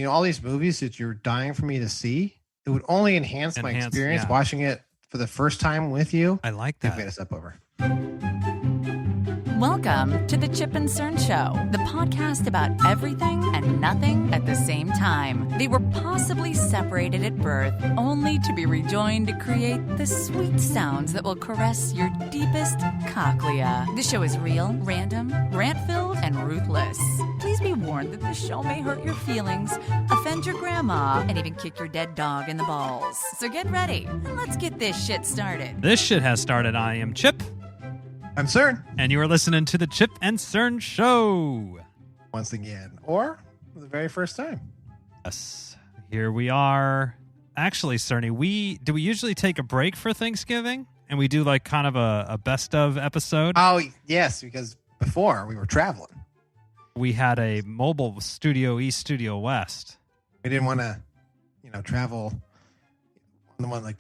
all these movies that you're dying for me to see, it would only enhance my experience watching it for the first time with you. I like that. If we had a step over. Welcome to the Chip and Cern Show, the podcast about everything and nothing at the same time. They were possibly separated at birth, only to be rejoined to create the sweet sounds that will caress your deepest cochlea. The show is real, random, rant-filled, and ruthless. Please be warned that the show may hurt your feelings, offend your grandma, and even kick your dead dog in the balls. So get ready, and let's get this shit started. This shit has started. I am Chip. I'm Cern. And you are listening to the Chip and Cern Show. Once again, or for the very first time. Yes, here we are. Actually, Cerny, do we usually take a break for Thanksgiving? And we do like kind of a best of episode? Oh, yes, because before we were traveling. We had a mobile Studio East, Studio West. We didn't want to, travel on one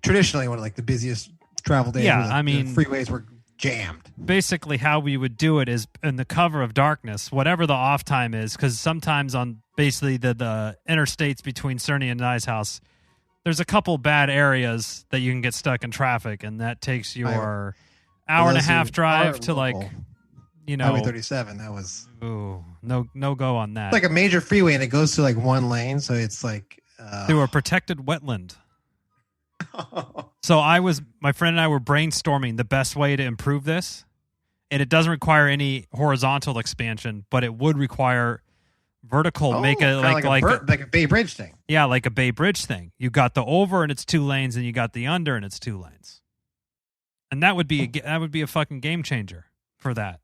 traditionally one of the busiest travel days. Yeah, the freeways were jammed. Basically, how we would do it is in the cover of darkness, whatever the off time is, because sometimes on basically the interstates between Cerny and I's house, there's a couple bad areas that you can get stuck in traffic, and that takes your hour and a half drive to Highway 37. That was no go on that. It's like a major freeway, and it goes to one lane, so it's through a protected wetland. So my friend and I were brainstorming the best way to improve this, and it doesn't require any horizontal expansion, but it would require vertical. Make it like a Bay Bridge thing. Yeah, like a Bay Bridge thing. You got the over and it's 2 lanes, and you got the under and it's 2 lanes, and that would be a fucking game changer for that.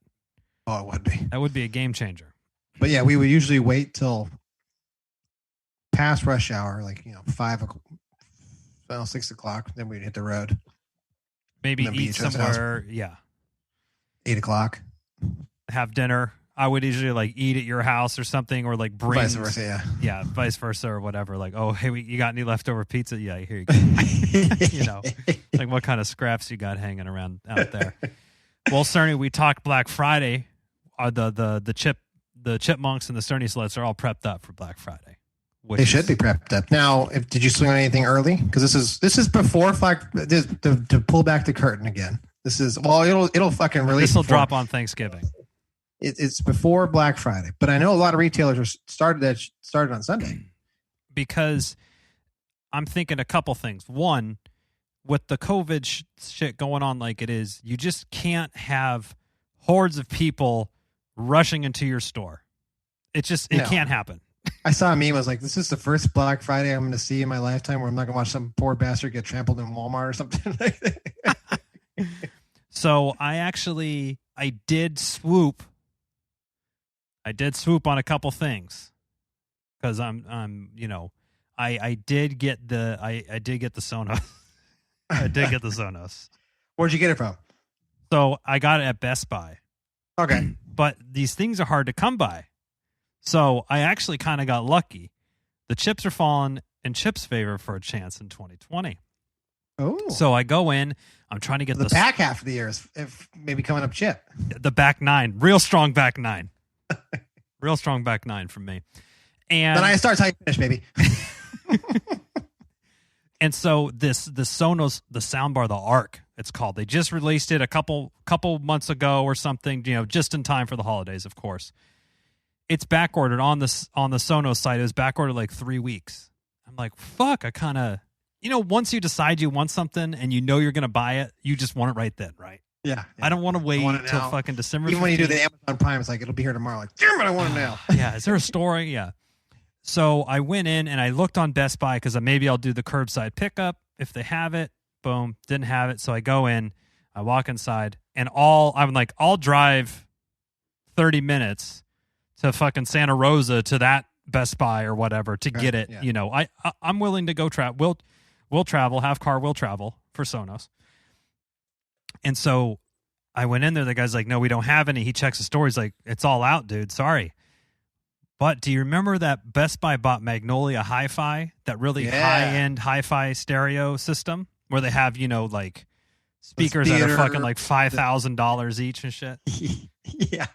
Oh, it would be. That would be a game changer. But yeah, we would usually wait till past rush hour, 5 o'clock. 6 o'clock, then we'd hit the road. Maybe eat somewhere, 8 o'clock. Have dinner. I would usually eat at your house or something, or bring vice versa, yeah. Yeah, vice versa or whatever. Oh, hey, you got any leftover pizza? Yeah, here you go. What kind of scraps you got hanging around out there? Well, Cerny, we talked Black Friday. The chipmunks and the Cerny Sluts are all prepped up for Black Friday. They should be prepped up. Now, did you swing on anything early? Because this is before to pull back the curtain again. This is it'll fucking release. This will drop on Thanksgiving. It's before Black Friday, but I know a lot of retailers are started on Sunday. Because I'm thinking a couple things. One, with the COVID shit going on like it is, you just can't have hordes of people rushing into your store. It can't happen. I saw a meme. I was like, this is the first Black Friday I'm going to see in my lifetime where I'm not going to watch some poor bastard get trampled in Walmart or something like that. So I did swoop. I did swoop on a couple things because I did get the Sonos. I did get the Sonos. Where'd you get it from? So I got it at Best Buy. Okay. But these things are hard to come by. So I actually kind of got lucky. The chips are falling in Chip's favor for a chance in 2020. Oh. So I go in. I'm trying to get the back half of the year is maybe coming up Chip. The back 9. Real strong back 9. Real strong back 9 from me. And then I start how you finish, baby. And so the Sonos, the soundbar, the Arc, it's called. They just released it a couple months ago or something, just in time for the holidays, of course. It's back ordered on the Sonos site. It was back ordered 3 weeks. I'm like, fuck, I kind of, once you decide you want something and you're going to buy it, you just want it right then, right? Yeah. I don't want to wait till fucking December 15th. Even when you do the Amazon Prime, it's it'll be here tomorrow. Damn it, I want it now. Yeah, is there a store? Yeah. So I went in and I looked on Best Buy because maybe I'll do the curbside pickup if they have it. Boom, didn't have it. So I go in, I walk inside, and I'm like, I'll drive 30 minutes to fucking Santa Rosa to that Best Buy or whatever to get it. Yeah. I'm willing to go travel. We'll travel. Half car will travel for Sonos. And so I went in there. The guy's like, no, we don't have any. He checks the store. He's like, it's all out, dude. Sorry. But do you remember that Best Buy bought Magnolia Hi-Fi, that really high-end hi-fi stereo system where they have, speakers that are fucking $5,000 each and shit? Yeah.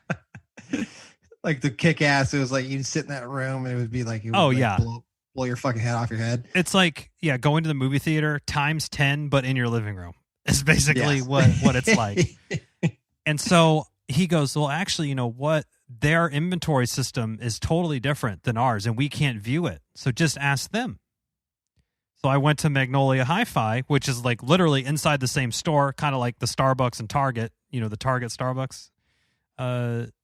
like the kick ass. It was like you'd sit in that room and it would be like, blow your fucking head off your head. It's like, going to the movie theater times 10, but in your living room. It's basically what it's like. And so he goes, well, actually, you know what? Their inventory system is totally different than ours, and we can't view it. So just ask them. So I went to Magnolia Hi-Fi, which is like literally inside the same store, kind of like the Starbucks and Target, the Target Starbucks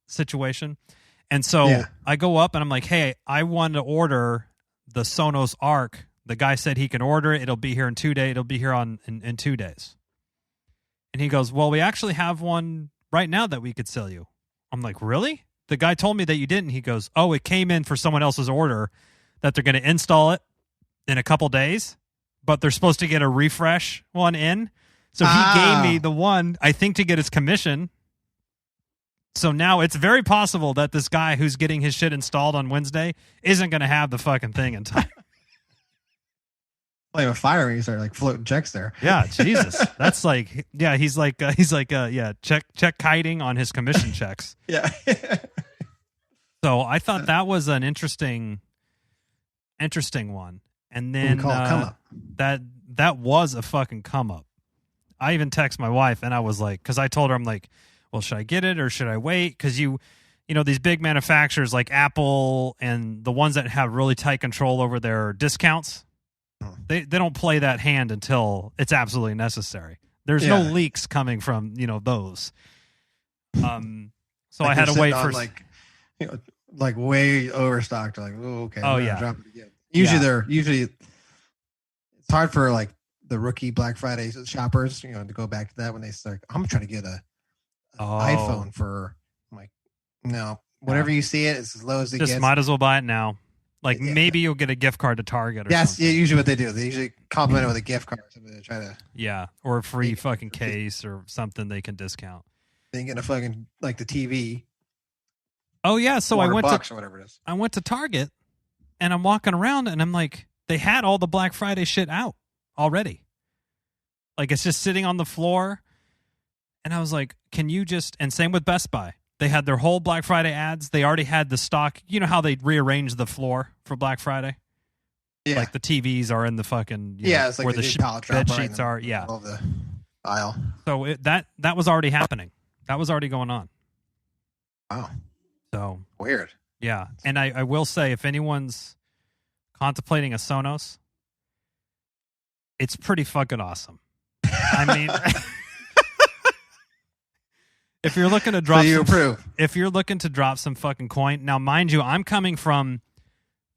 situation. And so I go up and I'm like, hey, I want to order the Sonos Arc. The guy said he can order it. It'll be here in 2 days. It'll be here in 2 days. And he goes, well, we actually have one right now that we could sell you. I'm like, really? The guy told me that you didn't. He goes, oh, it came in for someone else's order that they're going to install it in a couple days, but they're supposed to get a refresh one in. So he gave me the one, I think, to get his commission. So now it's very possible that this guy who's getting his shit installed on Wednesday isn't going to have the fucking thing in time. Like a fire when you start like floating checks there. Yeah, Jesus. That's like, he's like, check kiting on his commission checks. Yeah. So I thought that was an interesting one. And then come up. that was a fucking come up. I even text my wife and I was like, because I told her, I'm like, well, should I get it or should I wait? Because these big manufacturers like Apple and the ones that have really tight control over their discounts, they don't play that hand until it's absolutely necessary. There's no leaks coming from those. So like I had to wait for like way overstocked. Like, oh, okay. Oh yeah. Drop it again. Usually it's hard for like the rookie Black Friday shoppers, to go back to that when they start. I'm trying to get a iPhone for. I'm like, no, whatever you see it's as low as it gets. Just might as well buy it now. Like maybe you'll get a gift card to Target or something. Yeah, usually what they do. They usually compliment it with a gift card or something to try to. Yeah, or a free fucking case or something they can discount. They get a fucking like the TV. Oh yeah, so I went to or whatever it is. I went to Target and I'm walking around and I'm like, they had all the Black Friday shit out already. Like it's just sitting on the floor. And I was like, can you just, and same with Best Buy. They had their whole Black Friday ads. They already had the stock. You know how they rearrange the floor for Black Friday? Yeah. Like the TVs are in the fucking, it's like where the bed sheets are. Yeah. Of the aisle. So that was already happening. That was already going on. Wow. So weird. Yeah. And I will say, if anyone's contemplating a Sonos, it's pretty fucking awesome. I mean, if you're looking to drop, if you're looking to drop some fucking coin, now mind you, I'm coming from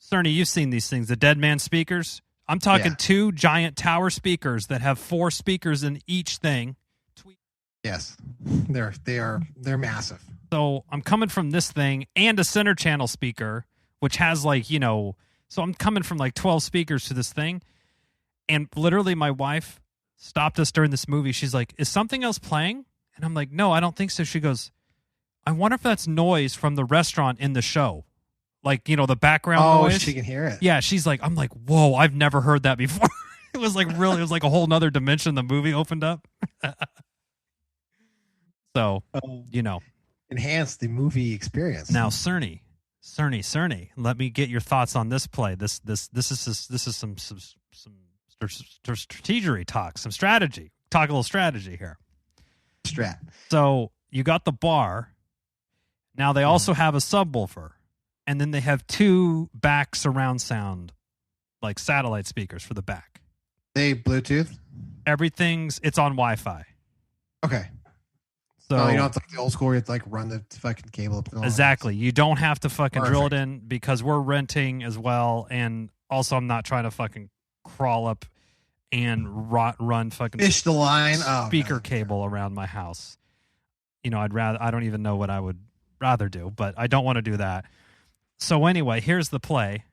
Cerny. You've seen these things, the Dead Man speakers. I'm talking 2 giant tower speakers that have 4 speakers in each thing. Yes, they're massive. So I'm coming from this thing and a center channel speaker, which has like so I'm coming from like 12 speakers to this thing, and literally my wife stopped us during this movie. She's like, "Is something else playing?" And I'm like, no, I don't think so. She goes, I wonder if that's noise from the restaurant in the show. Like, the background noise. Oh, she can hear it. Yeah, she's like, I'm like, whoa, I've never heard that before. It was like a whole nother dimension the movie opened up. So, enhance the movie experience. Now, Cerny, let me get your thoughts on this play. This is some strategery talk, some strategy. Talk a little strategy here. Strat. So you got the bar. Now they also have a subwoofer, and then they have 2 back surround sound, like satellite speakers for the back. They Bluetooth? It's on Wi-Fi. Okay. So you don't have to like the old school. You have to like run the fucking cable up. Exactly. You don't have to fucking drill it in because we're renting as well, and also I'm not trying to fucking crawl up and run fucking fish the line speaker cable around my house. I don't even know what I would rather do, but I don't want to do that. So anyway, here's the play,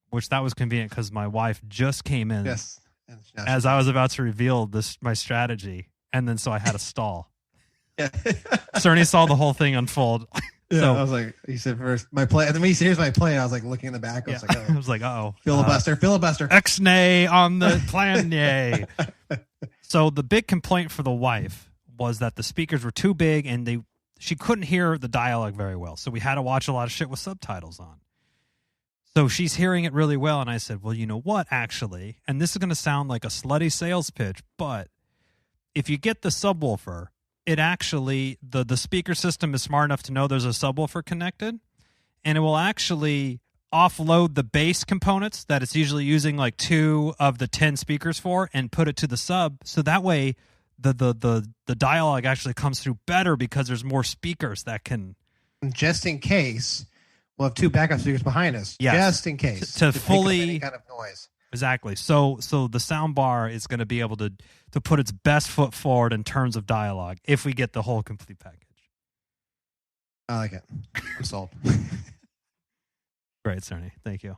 which that was convenient because my wife just came in as I was about to reveal my strategy, and then so I had to stall. Yeah. Cerny saw the whole thing unfold. Yeah, so, I was like, he said first my play. And then he said, here's my play. I was like looking in the back. I was like, uh-oh. Filibuster. X-nay on the plan, yay. So the big complaint for the wife was that the speakers were too big and she couldn't hear the dialogue very well, so we had to watch a lot of shit with subtitles on. So she's hearing it really well, and I said, well, you know what, actually, and this is going to sound like a slutty sales pitch, but if you get the subwoofer, it actually, the speaker system is smart enough to know there's a subwoofer connected, and it will actually offload the bass components that it's usually using like 2 of the 10 speakers for and put it to the sub, so that way the dialogue actually comes through better because there's more speakers that can... Just in case, we'll have 2 backup speakers behind us. Yes. Just in case. To fully... any kind of noise. Exactly. So the sound bar is going to be able to put its best foot forward in terms of dialogue if we get the whole complete package. I like it. I'm sold. Great, Cerny. Thank you.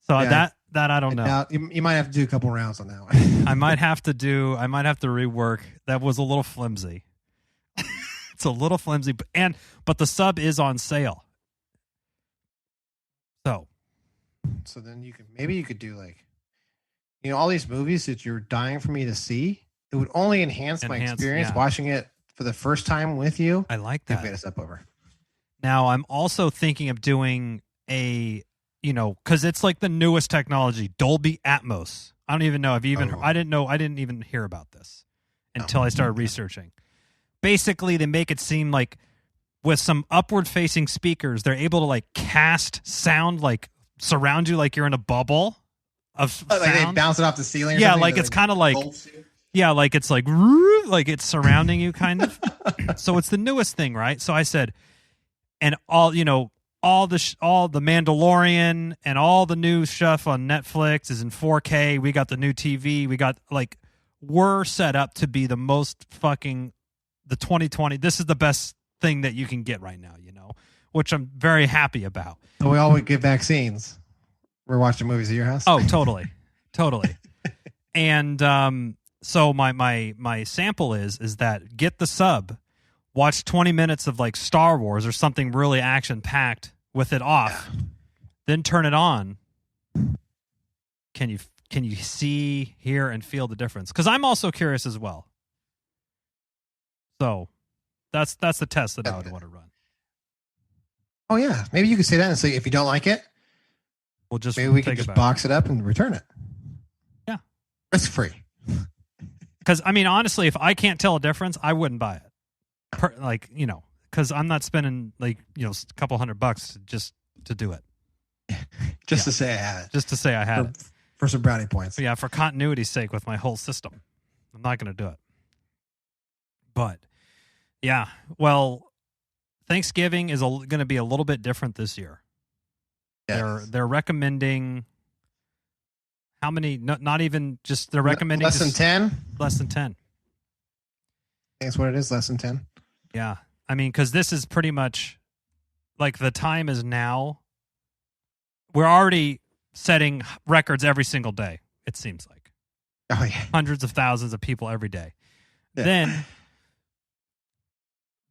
So Yeah, that I don't know. Now, you might have to do a couple rounds on that one. I might have to rework. That was a little flimsy. It's a little flimsy, but the sub is on sale. So then you could do like, all these movies that you're dying for me to see. It would only enhance my experience watching it for the first time with you. I like that. If we had a step over. Now I'm also thinking of doing because it's like the newest technology, Dolby Atmos. I don't even know if you even. I didn't even hear about this until I started researching. Basically, they make it seem like with some upward facing speakers, they're able to like cast sound, like surround you like you're in a bubble of sound. Like they bounce it off the ceiling. Yeah, like it's kind of like like it's like it's surrounding you kind of. So it's the newest thing, right? So I said, and all the Mandalorian and all the new stuff on Netflix is in 4K. We got the new TV. We got we're set up to be the most fucking the 2020. This is the best thing that you can get right now, which I'm very happy about. So we all would get vaccines. We're watching movies at your house. Oh, totally. And so my sample is that get the sub, watch 20 minutes of like Star Wars or something really action packed with it off, then turn it on. Can you see, hear, and feel the difference? Because I'm also curious as well. So that's the test that I would want to run. Oh yeah, maybe you could say that and say if you don't like it, we'll just maybe we can just box it up and return it. Yeah, it's free. Because I mean, honestly, if I can't tell a difference, I wouldn't buy it. Because I'm not spending a couple $100 just to do it. Just to say I had it. Just to say I had it. For some brownie points. Yeah, for continuity's sake with my whole system. I'm not going to do it. But, yeah, well, Thanksgiving is going to be a little bit different this year. Yes. They're recommending how many? Not even just they're recommending less than 10. Less than 10. That's what it is. Less than 10. Yeah, I mean, because this is pretty much like the time is now. We're already setting records every single day. It seems like. Oh yeah, hundreds of thousands of people every day. Yeah.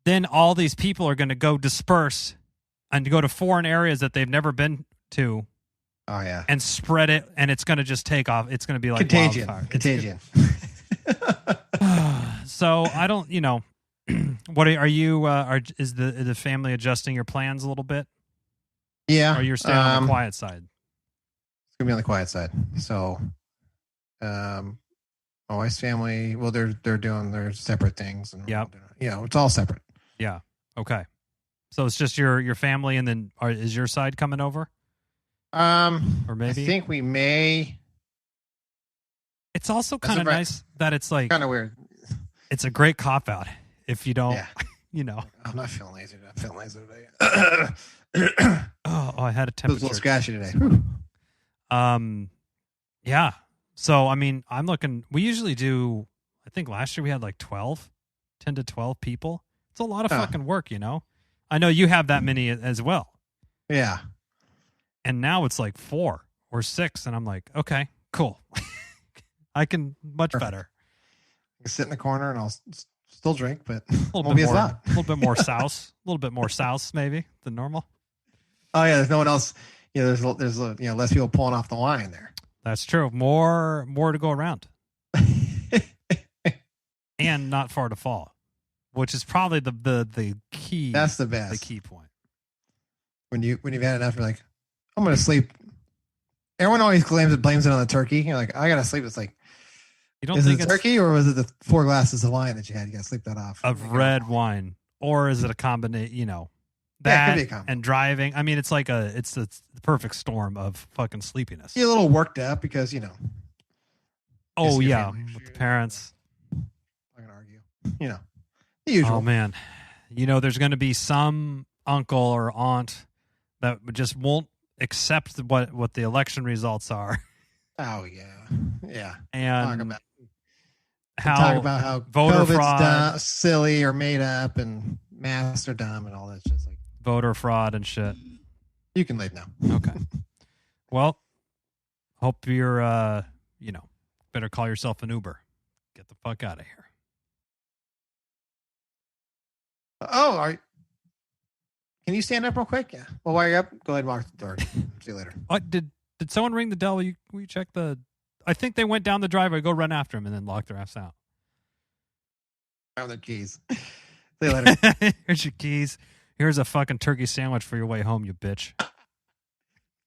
Then all these people are going to go disperse and go to foreign areas that they've never been to. Oh yeah, and spread it, and it's going to just take off. It's going to be like contagion. Wildfire. Contagion. So I don't, what are you? Is the family adjusting your plans a little bit? Yeah, or you're staying on the quiet side? It's gonna be on the quiet side. So, my wife's family, well, they're doing their separate things, and it's all separate. Yeah. Okay. So it's just your family, and then is your side coming over? Or maybe I think we may. It's also kind of nice that it's like kind of weird. It's a great cop out if you don't, I'm not feeling lazy. I'm feeling lazy today. oh, I had a temperature. It was a little scratchy today. Yeah. So, I mean, I'm looking, we usually do, I think last year we had like 10 to 12 people. It's a lot of fucking work, I know you have that many as well. Yeah. And now it's like 4 or 6. And I'm like, okay, cool. I can much better. I can sit in the corner and I'll still drink, but a little bit more sauce, a little bit more sauce maybe than normal. Oh yeah. There's no one else. There's less people pulling off the line there. That's true. More to go around. And not far to fall. which is probably the key. That's the best. The key point. When you've had enough, you're like, I'm gonna sleep. Everyone always blames it on the turkey. You're like, I gotta sleep. It's like, you don't is think it it's turkey or was it the 4 glasses of wine that you had? You gotta sleep that off. Of red wine, or is it a combination? Yeah, it that could be a combo. and driving. I mean, it's like it's the perfect storm of fucking sleepiness. You're a little worked up because Oh your yeah, family. with the parents. I'm gonna argue. The usual. Oh man, there's going to be some uncle or aunt that just won't accept what the election results are. Oh yeah, yeah. And talk about how voter COVID's fraud, silly or made up, and masks are dumb, and all that shit. Like voter fraud and shit. You can leave now. Okay. Well, hope you're better call yourself an Uber. Get the fuck out of here. Oh, can you stand up real quick? Yeah. Well, while you're up, go ahead and walk the door. See you later. Did someone ring the bell? Will you check the? I think they went down the driveway. Go run after him and then lock their ass out. Found their keys. See you later. Here's your keys. Here's a fucking turkey sandwich for your way home, you bitch.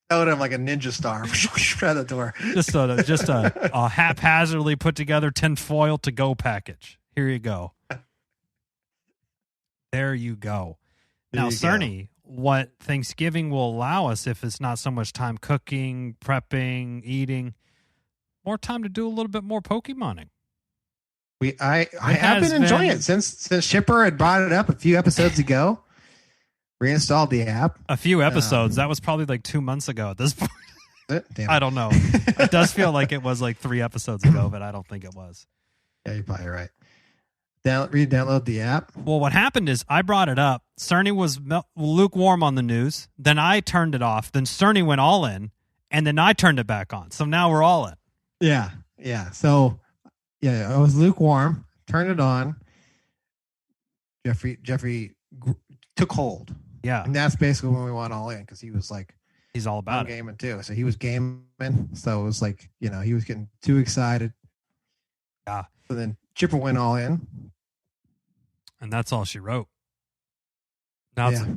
I would have like a ninja star out the door. Just a haphazardly put together tinfoil to go package. Here you go. There you go. Now, Cerny, what Thanksgiving will allow us, if it's not so much time cooking, prepping, eating, more time to do a little bit more Pokemoning. I have been enjoying it since Shipper had brought it up a few episodes ago. Reinstalled the app. A few episodes. That was probably like 2 months ago at this point. Damn. I don't know. It does feel like it was like 3 episodes ago, but I don't think it was. Yeah, you're probably right. Re-download the app. Well, what happened is I brought it up. Cerny was lukewarm on the news. Then I turned it off. Then Cerny went all in. And then I turned it back on. So now we're all in. Yeah. Yeah. So, yeah, I was lukewarm. Turned it on. Jeffrey took hold. Yeah. And that's basically when we went all in because he was like, he's all about gaming too. So he was gaming. So it was like, he was getting too excited. Yeah. So then Chipper went all in. And that's all she wrote.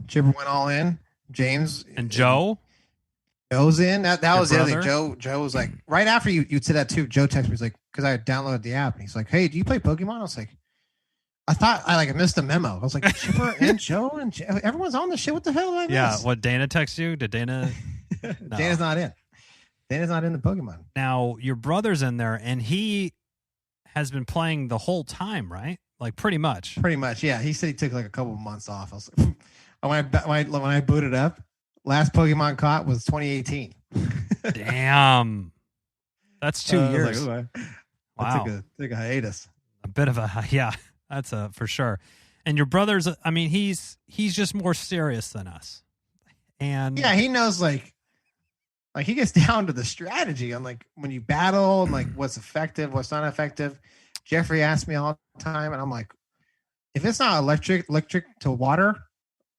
Chipper went all in. James and Joe. Joe's in. That was the other thing. Joe was like, right after you said that too, Joe texted me. He's like, because I downloaded the app. And he's like, hey, do you play Pokemon? I was like, I thought I missed a memo. I was like, Chipper and Joe and everyone's on this shit. What the hell did I miss? Yeah. What, Dana text you? Did Dana? No. Dana's not in. Dana's not in the Pokemon. Now, your brother's in there and he has been playing the whole time, right? Like pretty much. Pretty much, yeah. He said he took like a couple of months off. I was like, when I booted up, last Pokemon caught was 2018. Damn. That's 2 years. Like, wow. I took a hiatus. A bit of a, yeah, that's for sure. And your brother's, I mean, he's just more serious than us. And yeah, he knows like he gets down to the strategy on like when you battle and like what's effective, what's not effective. Jeffrey asks me all the time, and I'm like, if it's not electric to water,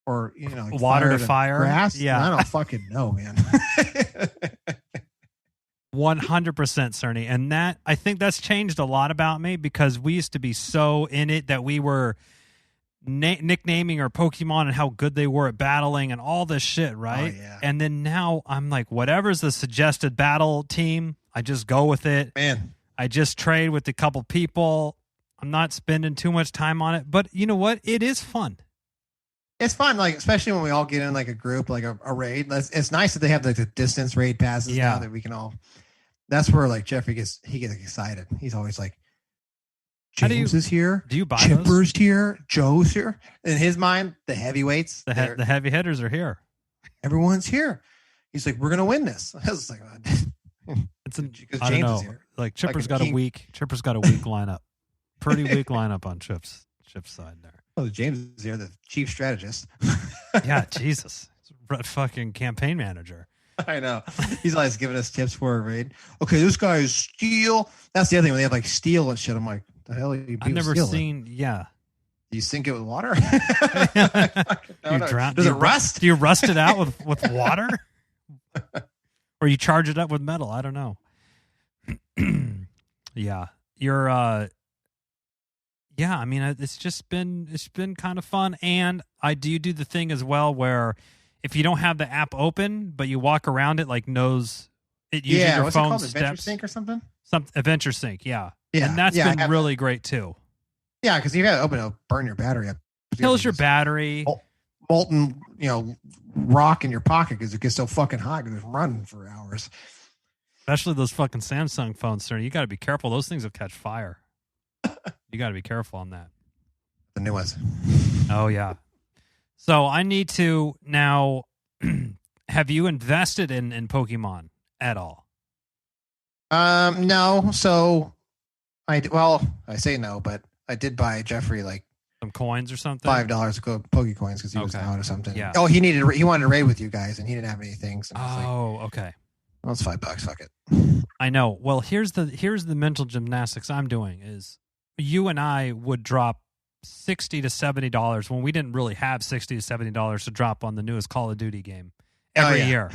or like water to fire, grass, yeah, I don't fucking know, man. 100%, Cerny, and that I think that's changed a lot about me because we used to be so in it that we were nicknaming our Pokemon and how good they were at battling and all this shit, right? Oh, yeah. And then now I'm like, whatever's the suggested battle team, I just go with it. Man. I just trade with a couple people. I'm not spending too much time on it. But you know what? It is fun. It's fun, like especially when we all get in like a group, like a raid. It's nice that they have like the distance raid passes now that we can all. That's where like Jeffrey gets excited. He's always like, James is here. Do you buy Chipper's those? here. Joe's here. In his mind, the heavyweights, the heavy hitters are here. Everyone's here. He's like, we're gonna win this. I was like, because James is here. Like Chipper's got a weak lineup. Pretty weak lineup on Chip's side there. Oh, James is here, the chief strategist. Yeah, Jesus. Red fucking campaign manager. I know. He's always giving us tips for a raid. Okay, this guy is steel. That's the other thing when they have like steel and shit. I'm like, the hell are you? I've never seen. Yeah. Do you sink it with water? Does it rust? Do you rust it out with water? Or you charge it up with metal? I don't know. Yeah. You're Yeah, I mean, it's been kind of fun, and I do the thing as well where if you don't have the app open, but you walk around it, like knows it uses your what's phone it called? steps. Adventure Sync or something? Adventure Sync, yeah. Yeah, And that's been really great too. Yeah, because you got to open it, burn your battery up. Kills your battery. Molten, rock in your pocket because it gets so fucking hot because it's running for hours. Especially those fucking Samsung phones, sir. You got to be careful. Those things will catch fire. You got to be careful on that. The new ones. Oh, yeah. So I need to now, have you invested in Pokemon at all? No. So I say no, but I did buy Jeffrey like some coins or something. $5 to go Pokecoins because he was out or something. Yeah. Oh, he wanted to raid with you guys, and he didn't have anything. So okay. Well, it's $5. Fuck it. I know. Well, here's the mental gymnastics I'm doing is you and I would drop $60 to $70 when we didn't really have $60 to $70 to drop on the newest Call of Duty game every year.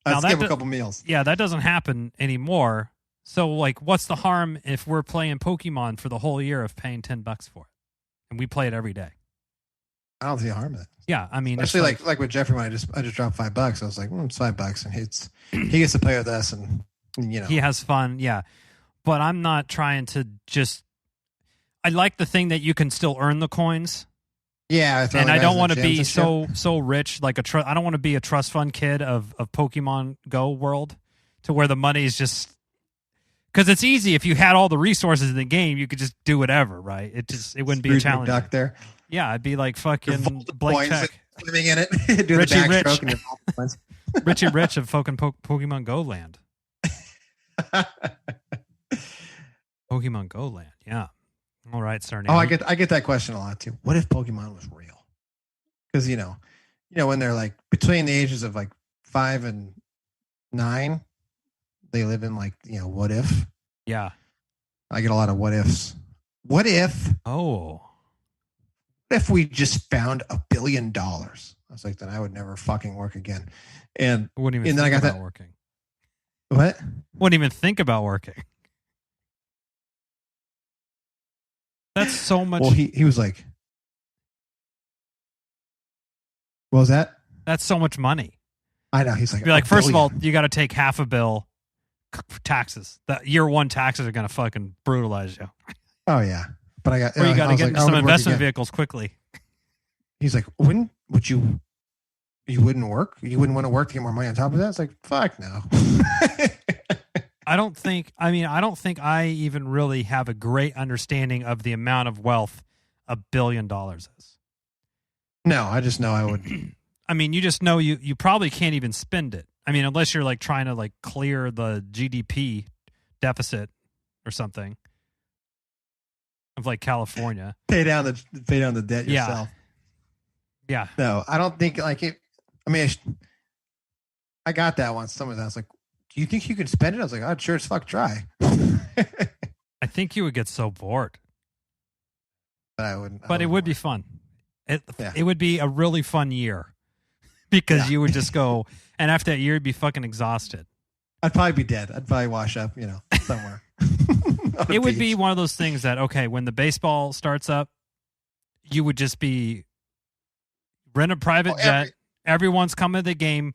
Let's give a couple meals. Yeah, that doesn't happen anymore. So, like, what's the harm if we're playing Pokemon for the whole year of paying $10 for it, and we play it every day? I don't see a harm in it. Yeah, I mean, especially like with Jeffrey when I just dropped $5. I was like, it's $5, and he gets to play with us, and he has fun. Yeah, but I'm not trying to just. I like the thing that you can still earn the coins. Yeah, and I don't want to be so rich like I don't want to be a trust fund kid of Pokemon Go world to where the money is just because it's easy if you had all the resources in the game you could just do whatever, right? It wouldn't be a challenge. Duck there. Yeah, I'd be like fucking blank check swimming in it, do the backstroke and your Richie Rich of fucking Pokemon Go land. Pokemon Go land, yeah. All right, Cerny. Oh, I get that question a lot too. What if Pokemon was real? Because when they're like between the ages of like 5 and 9, they live in like what if? Yeah, I get a lot of what ifs. What if? Oh, what if we just found $1 billion? I was like, then I would never fucking work again. And wouldn't even think about working. What? Wouldn't even think about working. That's so much. Well, he was like, what was that? That's so much money. I know. He's like, be like, first of all, you got to take half a bill for taxes. That year one taxes are going to fucking brutalize you. Oh yeah, but I got. Or you got to get into some investment vehicles quickly. He's like, would you? You wouldn't work. You wouldn't want to work to get more money on top of that. It's like, fuck no. I don't think I even really have a great understanding of the amount of wealth $1 billion is. No, I just know I would. I mean, you just know you probably can't even spend it. I mean, unless you're like trying to like clear the GDP deficit or something of like California. Pay down the debt yourself. Yeah. No, I don't think like it. I mean, I got that once. Someone was like, "Do you think you can spend it?" I was like, "I'd sure as fuck try." I think you would get so bored. But I wouldn't. But it would be fun. It would be a really fun year because you would just go, and after that year, you'd be fucking exhausted. I'd probably be dead. I'd probably wash up, somewhere. It would be one of those things that, okay, when the baseball starts up, you would just be rent a private jet. Everyone's coming to the game.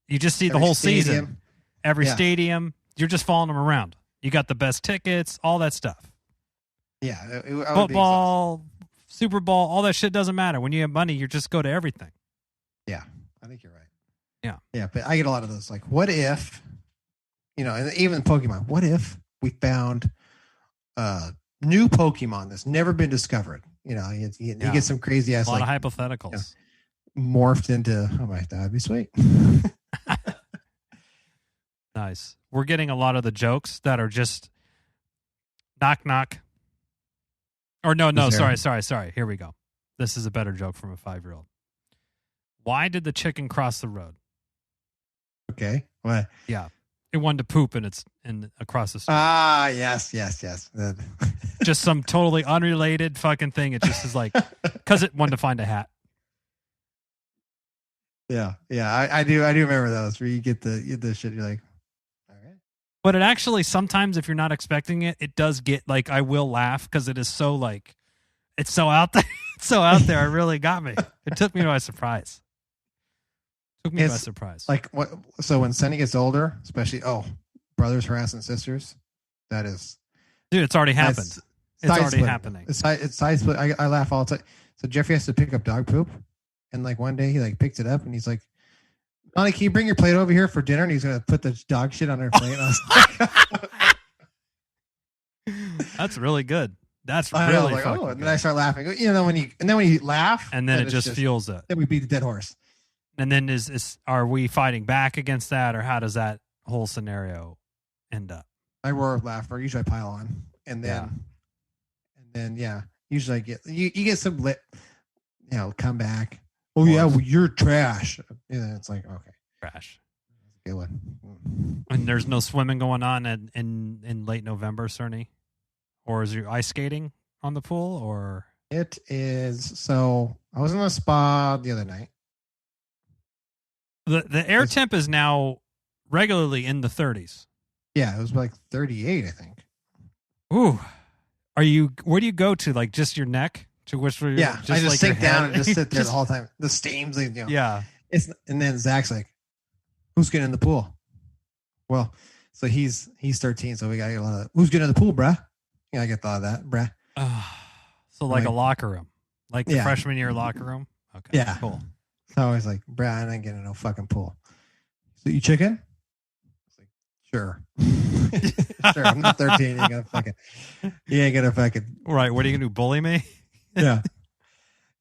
You just see the whole season. Every stadium. You're just following them around. You got the best tickets, all that stuff. Yeah. Football, Super Bowl, all that shit doesn't matter. When you have money, you just go to everything. Yeah, I think you're right. Yeah. Yeah, but I get a lot of those. Like, what if, and even Pokemon, what if we found new Pokemon that's never been discovered? You get some crazy ass. A lot of hypotheticals. Morphed into, oh my, that'd be sweet. Nice. We're getting a lot of the jokes that are just knock, knock. Or no, sorry. Here we go. This is a better joke from a 5-year-old. Why did the chicken cross the road? Okay. What? Yeah. It wanted to poop and it's across the street. Ah, yes. Just some totally unrelated fucking thing. It just is like, because it wanted to find a hat. Yeah. I do remember those where you get the shit. You're like, all right. But it actually sometimes, if you're not expecting it, it does get like I will laugh because it is so like It's so out there. It's so out there. It really got me. It took me by surprise. Like what? So when Sonny gets older, especially brothers harassing sisters, that is, dude. It's already happened. It's already happening. It's side split. I laugh all the time. So Jeffrey has to pick up dog poop, and like one day he like picked it up and he's like, "Molly, can you bring your plate over here for dinner?" And he's gonna put the dog shit on her plate. And I was like, that's really good. That's I really like, fucking and good. then I start laughing. You know, when you laugh, and then it just fuels it. Then we beat a dead horse. And then are we fighting back against that, or how does that whole scenario end up? I roar with laughter. Usually I pile on, and then usually I get you get some lit, come back. Oh yeah, well, you're trash. Yeah, it's like okay, trash. Good one. And there's no swimming going on in late November, Cerny, or is your ice skating on the pool, or it is? So I was in the spa the other night. The air temp is now regularly in the 30s. Yeah, it was like 38, I think. Ooh, where do you go to? Like just your neck? To which? I just sink down and just sit there the whole time. The steams, Yeah. And then Zach's like, "Who's getting in the pool?" Well, so he's 13, so we got to get a lot of who's getting in the pool, bruh. Yeah, I get thought of that, bruh. So like a locker room, like the freshman year locker room. Okay, yeah, cool. So I was like, bruh, I ain't getting in no fucking pool. So you chicken? I was like, sure. Sure, I'm not 13. You ain't gonna fucking. Right. What are you gonna do? Bully me? Yeah.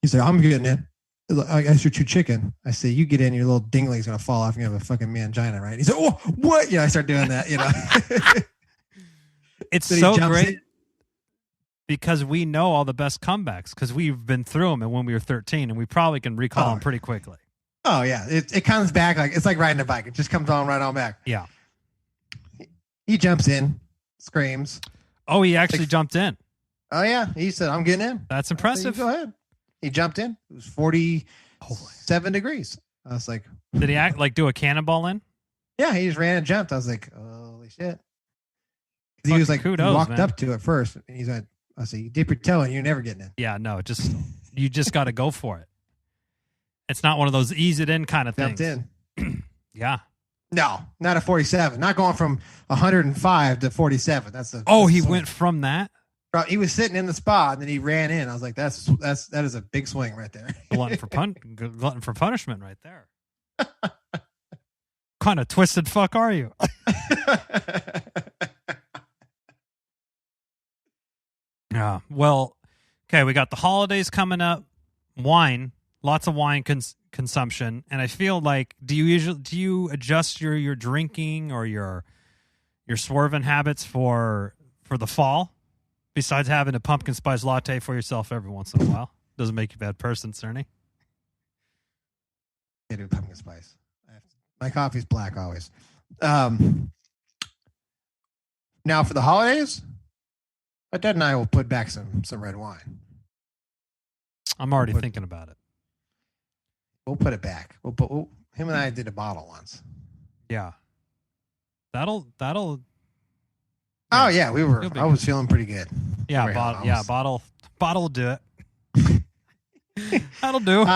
He's like, I'm getting in. I asked you to chicken. I say, you get in, your little dingling's gonna fall off and you have a fucking mangina, right? He's like, oh, what? I start doing that, It's so great because we know all the best comebacks because we've been through them and when we were 13 and we probably can recall them pretty quickly. Oh yeah. It comes back it's like riding a bike. It just comes on right on back. Yeah. He jumps in, screams. Oh, he actually jumped in. Oh yeah. He said, I'm getting in. That's impressive. Go ahead. He jumped in. It was 47 degrees. I was like, did he do a cannonball in? Yeah, he just ran and jumped. I was like, holy shit. He was like, kudos, walked man. up to it first. And he's like, I said, you dip your toe and you're never getting in. Yeah, no, you just got to go for it. It's not one of those ease it in kind of things. Jumped in. Yeah. No, not a 47. Not going from 105 to 47. He went from that? He was sitting in the spa and then he ran in. I was like, that is a big swing right there. glutton for punishment right there. Kind of twisted fuck are you? Yeah. Well, okay, we got the holidays coming up. Wine, lots of wine consumption, and I feel like do you adjust your drinking or your swerving habits for the fall? Besides having a pumpkin spice latte for yourself every once in a while. Doesn't make you a bad person, Cerny. I do pumpkin spice. My coffee's black always. Now for the holidays, my dad and I will put back some red wine. I'm already thinking about it. We'll put it back. Him and I did a bottle once. Yeah. That'll Oh yeah, I was feeling pretty good. Yeah, bottle will do it. That'll do.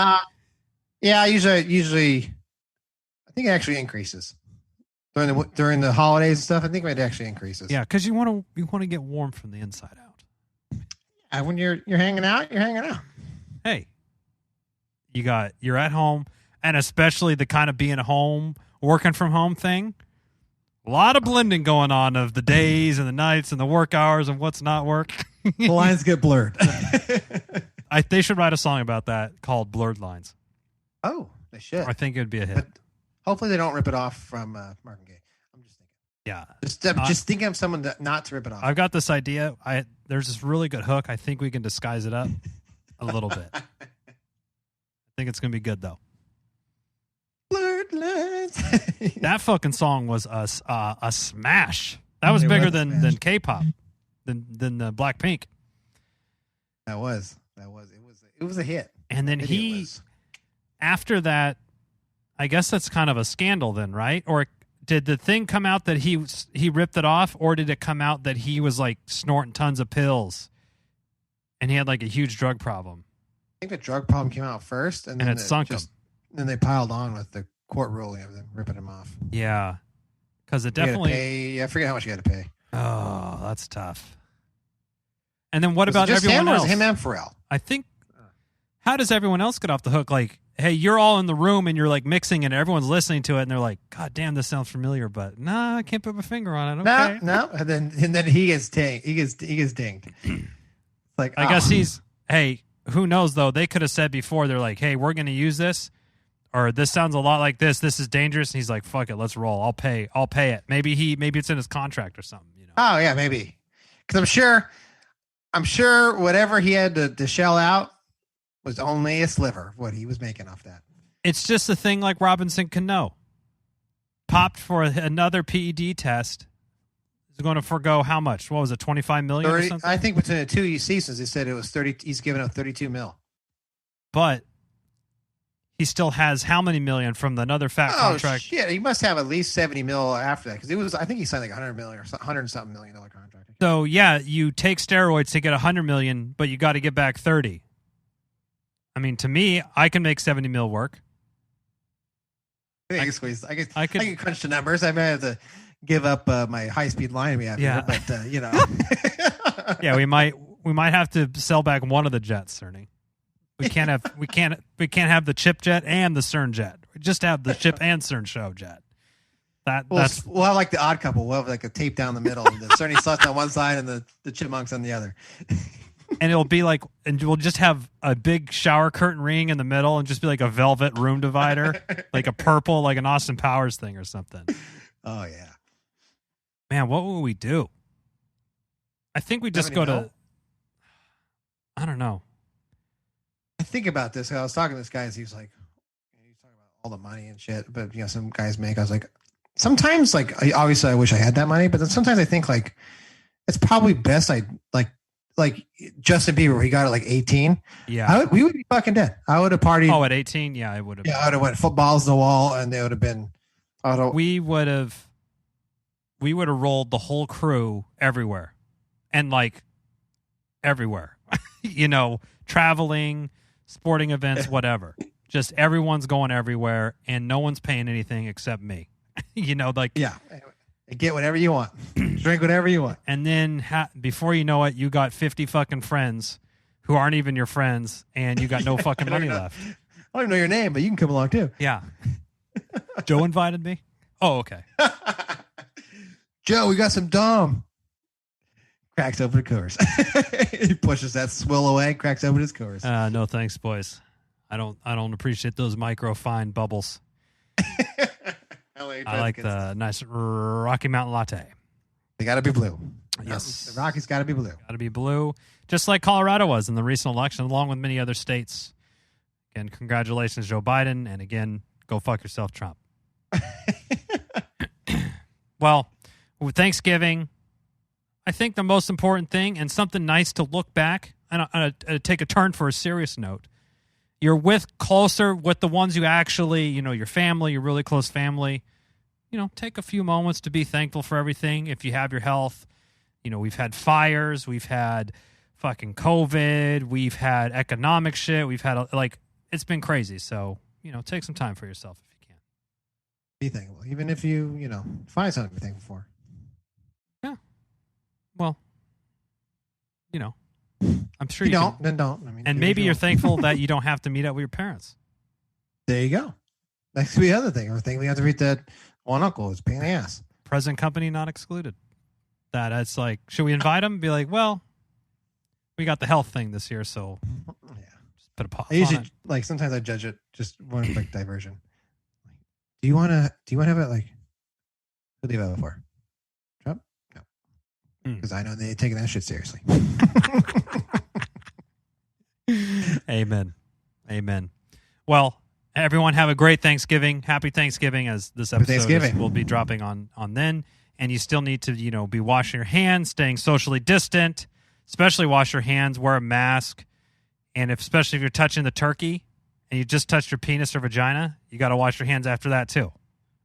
Yeah, usually, I think it actually increases during the holidays and stuff. I think it actually increases. Yeah, because you want to get warm from the inside out. And when you're hanging out, you're hanging out. Hey, you're at home, and especially the kind of being home, working from home thing. A lot of blending going on of the days and the nights and the work hours and what's not work. The lines get blurred. They should write a song about that called Blurred Lines. Oh, they should. I think it would be a hit. But hopefully they don't rip it off from Mark and Gaye. I'm just thinking. Yeah. Just thinking of someone not to rip it off. I've got this idea. There's this really good hook. I think we can disguise it up a little bit. I think it's going to be good, though. Blurred lines. That fucking song was a smash. That was bigger than K-pop, than the Blackpink. That was. It was a hit. And then after that, I guess that's kind of a scandal then, right? Or did the thing come out that he ripped it off, or did it come out that he was like snorting tons of pills And he had like a huge drug problem. I think the drug problem came out first, and then it sunk him. Then they piled on with the court ruling of them ripping him off. Yeah, because it definitely. I forget how much you had to pay. Oh, that's tough. And then what about just everyone else? Him and Pharrell. I think. How does everyone else get off the hook? Like, hey, you're all in the room and you're like mixing and everyone's listening to it and they're like, God damn, this sounds familiar, but nah, I can't put my finger on it. Okay. No. And then he gets dinged. He gets dinged. Like, I guess hey, who knows though? They could have said before, they're like, hey, we're going to use this, or this sounds a lot like this. This is dangerous. And he's like, fuck it, let's roll. I'll pay it. Maybe it's in his contract or something. You know? Oh yeah, maybe. Because I'm sure whatever he had to shell out was only a sliver of what he was making off that. It's just a thing like Robinson Cano. Popped for another PED test. Is going to forgo how much? What was it, $25 million or something? I think between the 2 seasons, they said it was 30. He's given up $32 million. But he still has how many million from another fat contract? Shit, he must have at least $70 million after that, because I think he signed like $100 million or $100-something million contract. So yeah, you take steroids to get $100 million, but you got to get back 30. I mean, to me, I can make 70 mil work. I can crunch the numbers. I may have to give up my high-speed line we have here, but you know. Yeah, we might have to sell back one of the jets, Cerny. We can't have the Chip jet and the Cern jet. We just have the Chip and Cern Show jet. We'll have like the odd couple. We'll have like a tape down the middle, the Cerny Sluts on one side and the Chipmunks on the other. And it'll be like, and we'll just have a big shower curtain ring in the middle and just be like a velvet room divider, like a purple, like an Austin Powers thing or something. Oh, yeah. Man, what will we do? I think we just go to, I don't know. I think about this. I was talking to this guy and he's like, he's talking about all the money and shit, but you know, some guys make, I was like, sometimes like, obviously I wish I had that money, but then sometimes I think like, it's probably best I like Justin Bieber, he got it like 18. Yeah. We would be fucking dead. I would have partied. Oh, at 18? Yeah, I would have. Yeah, I would have went footballs to the wall and they would have been. We would have rolled the whole crew everywhere. And like everywhere. You know, traveling, sporting events, whatever. Just everyone's going everywhere and no one's paying anything except me. You know, like. Yeah. Get whatever you want. Drink whatever you want. And then before you know it, you got 50 fucking friends who aren't even your friends, and you got no fucking money left. I don't even know your name, but you can come along too. Yeah. Joe invited me? Oh, okay. Joe, we got some Dom. Cracks open the Coors. He pushes that swill away, cracks open his Coors. No thanks, boys. I don't appreciate those micro fine bubbles. I like the nice Rocky Mountain latte. They got to be blue. Yes. The Rockies got to be blue. Got to be blue, just like Colorado was in the recent election, along with many other states. Again, congratulations, Joe Biden. And again, go fuck yourself, Trump. Well, with Thanksgiving, I think the most important thing and something nice to look back and take a turn for a serious note. You're closer with the ones you actually, you know, your family, your really close family. You know, take a few moments to be thankful for everything. If you have your health, you know, we've had fires, we've had fucking COVID, we've had economic shit, we've had it's been crazy. So, you know, take some time for yourself if you can. Be thankful, even if you find something to be thankful for. Yeah. Well, you know. I'm sure you don't. Then don't. I mean, and maybe you're thankful that you don't have to meet up with your parents. There you go. That could be the other thing. Or think we have to meet that one uncle who's a pain in the ass. Present company not excluded. It's like, should we invite him? Be like, well, we got the health thing this year, so just put a pause. I usually sometimes I judge it. Just one quick diversion. Do you want to have it like? Who do you have it for? Trump? No. Because I know they're taking that shit seriously. Amen. Well, everyone have a great Thanksgiving. Happy Thanksgiving, as this episode will be dropping on then. And you still need to, be washing your hands, staying socially distant, especially wash your hands, wear a mask. And especially if you're touching the turkey and you just touched your penis or vagina, you got to wash your hands after that too.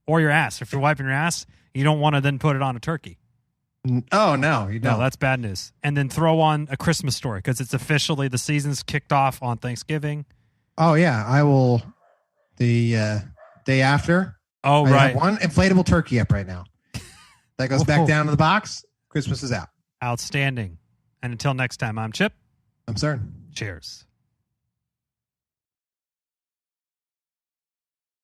Or your ass. If you're wiping your ass, you don't want to then put it on a turkey. Oh, no, you No, don't. that's bad news. And then throw on A Christmas Story because it's officially the season's kicked off on Thanksgiving. Oh, yeah. I will. The day after. Oh, I right. have one inflatable turkey up right now. That goes back down to the box. Christmas is out. Outstanding. And until next time, I'm Chip. I'm Cern. Cheers.